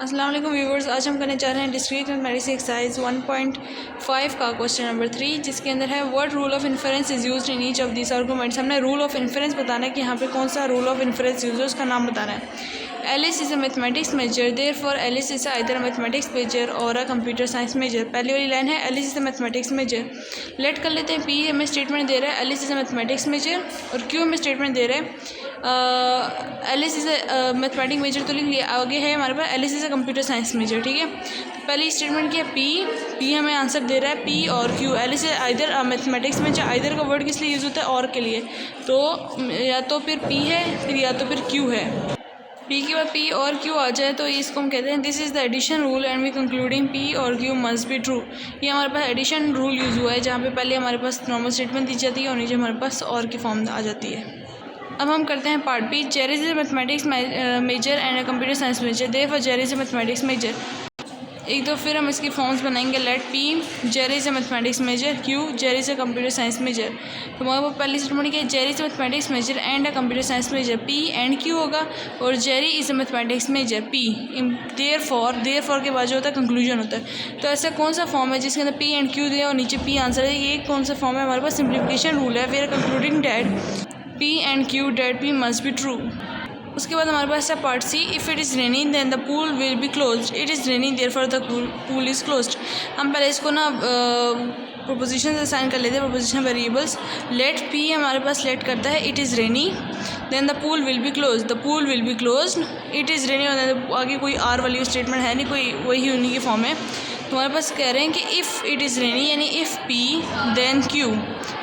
अस्सलाम वालेकुम व्यूवर्स, आज हम करने जा रहे हैं डिस्क्रीट मैथमेटिक्स एक्सरसाइज 1.5 का क्वेश्चन नंबर 3, जिसके अंदर है what rule of inference is used in each of this arguments. हमने रूल ऑफ इन्फरेंस बताना है कि यहाँ पे कौन सा रूल ऑफ इन्फरेंस यूज है, उसका नाम बताना है। Alice is a mathematics major, therefore Alice is either a mathematics major और अ कंप्यूटर साइंस मेजर। पहली वाली लाइन है Alice is a mathematics major. Let कर लेते हैं, पी हमें स्टेटमेंट दे रहा है Alice is a mathematics major, और क्यू हमें स्टेटमेंट दे रहा है Alice is a mathematics major. तो लिख लिया, आगे है हमारे पास Alice is a computer science major. ठीक है, तो पहली स्टेटमेंट क्या है, पी हमें आंसर दे रहा है पी और Q. Alice is either a mathematics major, either का वर्ड किस लिए यूज़ होता है, और के लिए, तो या तो फिर पी है फिर या तो फिर क्यू है। पी के बाद पी और क्यू आ जाए तो इसको हम कहते हैं this is the addition rule and we concluding P और क्यू मस्ट बी ट्रू। ये हमारे पास एडिशन रूल यूज़ हुआ है, जहाँ पे पहले हमारे पास नॉर्मल स्टेटमेंट दी जाती है और नीचे हमारे पास और की फॉर्म आ जाती है। अब हम करते हैं part B. Jerry is mathematics major and a computer science major, therefore Jerry is mathematics major. एक दो फिर हम इसकी फॉर्म्स बनाएंगे। Let P Jerry is mathematics major, Q Jerry is computer science major. तो हमारे पास पहली स्टेटमेंट क्या है, Jerry is mathematics major and a computer science major. P and Q होगा और Jerry is mathematics major P. Therefore के बाद जो होता है कंक्लूजन होता है। तो ऐसा कौन सा फॉर्म है जिसके अंदर पी एंड क्यू दिया और नीचे पी आंसर है, ये कौन सा फॉर्म है हमारे पास, सिंप्लीफिकेशन रूल है। We are concluding that P and Q that P must be true. उसके बाद हमारे पास है part C. If it is raining then the pool will be closed, it is raining therefore the pool is closed. हम पहले इसको ना proposition से साइन कर लेते हैं, प्रोपोजिशन वेरिएबल्स। लेट पी हमारे पास लेट करता है it is rainy, then the pool will be close, the pool will be close, it is rainy. आगे कोई आर वाली स्टेटमेंट है नहीं, कोई वही उन्हीं की फॉर्म है। तो हमारे पास कह रहे हैं कि इफ़ इट इज़ रेनी यानी if P then Q,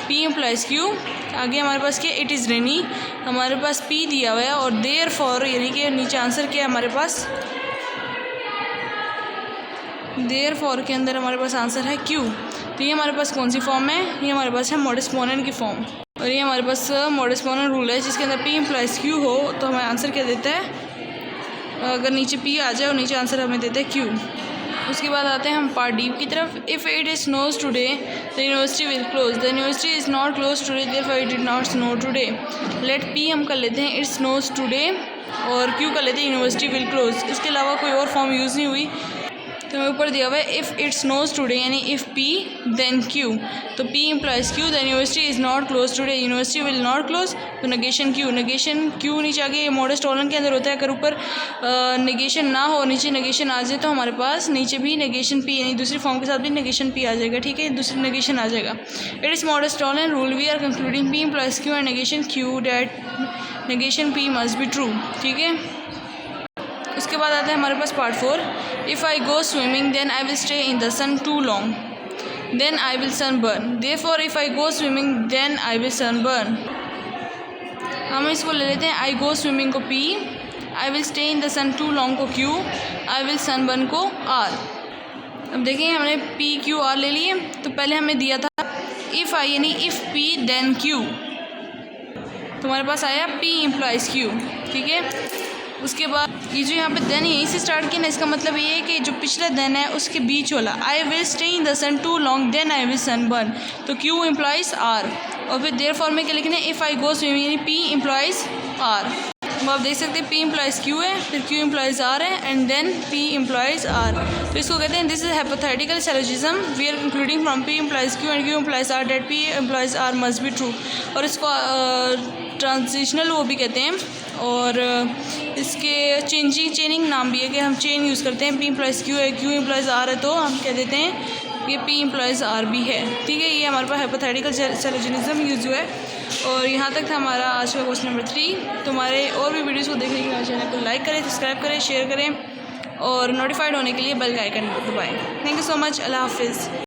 P implies Q. आगे हमारे पास क्या, इट इज़ रेनी, हमारे पास पी दिया हुआ है और देयरफॉर यानी कि नीचे आंसर क्या है हमारे पास, देयरफॉर के अंदर हमारे पास आंसर है क्यू। तो ये हमारे पास कौन सी फॉर्म है, ये हमारे पास है मॉड एक्सपोनेंट की फॉर्म, और ये हमारे पास मॉड एक्सपोनेंट रूल है जिसके अंदर पी इम्प्लाइज क्यू हो तो हमें आंसर क्या देता है, अगर नीचे पी आ जाए और नीचे आंसर हमें देता है क्यू। उसके बाद आते हैं हम पार्ट डी की तरफ। If it is snows today the university will close, the university is not close today therefore it did not snow today. Let P हम कर लेते हैं इट स्नोज टुडे और क्यू कर लेते हैं यूनिवर्सिटी विल क्लोज। इसके अलावा कोई और फॉर्म यूज़ नहीं हुई। तो हमें ऊपर दिया हुआ है इफ़ इट स्नोज टुडे यानी इफ़ पी देन क्यू, तो P implies Q, the university is not close today, university will not close, तो नेगेशन क्यू नीचे आगे ये मॉडस्ट टॉलन के अंदर होता है। अगर ऊपर नेगेशन ना हो नीचे नेगेशन आ जाए तो हमारे पास नीचे भी नेगेशन पी यानी दूसरी फॉर्म के साथ भी नेगेशन पी आ जाएगा। ठीक है, दूसरी नेगेशन आ जाएगा। It is modus tollens rule, we are concluding P implies Q and negation Q that negation P must be true. ठीक है, उसके बाद आता है हमारे पास part 4। If I go swimming then I will stay in the sun too long, then I will sunburn, therefore if I go swimming then I will sunburn. हम इसको ले लेते हैं, आई गो स्विमिंग को P, I will stay in the sun too long को Q, I will sunburn को R. अब देखें हमने पी क्यू आर ले लिए। तो पहले हमें दिया था इफ़ आई यानी इफ़ पी देन क्यू, तो हमारे पास आया पी इम्प्लाइज क्यू। ठीक है, उसके बाद ये जो यहाँ पे देन यहीं से स्टार्ट किया ना, इसका मतलब ये है कि जो पिछला देन है उसके बीच वाला, I will stay in the sun too long then I will sunburn, तो क्यू इम्प्लाइज आर। और फिर देयरफॉर में क्या लिखना है, इफ़ आई गो स्विमिंग यानी पी इम्प्लाइज आर। तो आप देख सकते हैं पी इम्प्लाइज क्यू है, फिर क्यू इम्प्लाइज आर है and then P implies R. तो इसको कहते हैं this is hypothetical syllogism, we are concluding from P implies Q and Q implies R that P implies R must be true. और इसको transitional वो भी कहते हैं, और इसके चेनिंग नाम भी है कि हम चेन यूज़ करते हैं। पी इम्प्लाइज क्यू है, क्यू इम्प्लाइज आर है, तो हम कह देते हैं ये पी इम्प्लाइज आर भी है। ठीक है, ये हमारे पास हाइपोथेटिकल सिलोजिज्म यूज़ हुआ है। और यहाँ तक था हमारा आज का क्वेश्चन नंबर 3। तो हमारे और भी वीडियोज़ को देखने के लिए चैनल को लाइक करें, सब्सक्राइब करें, शेयर करें और नोटिफाइड होने के लिए बेल का आइकन दबाएं। थैंक यू सो मच, अल्लाह हाफिज़।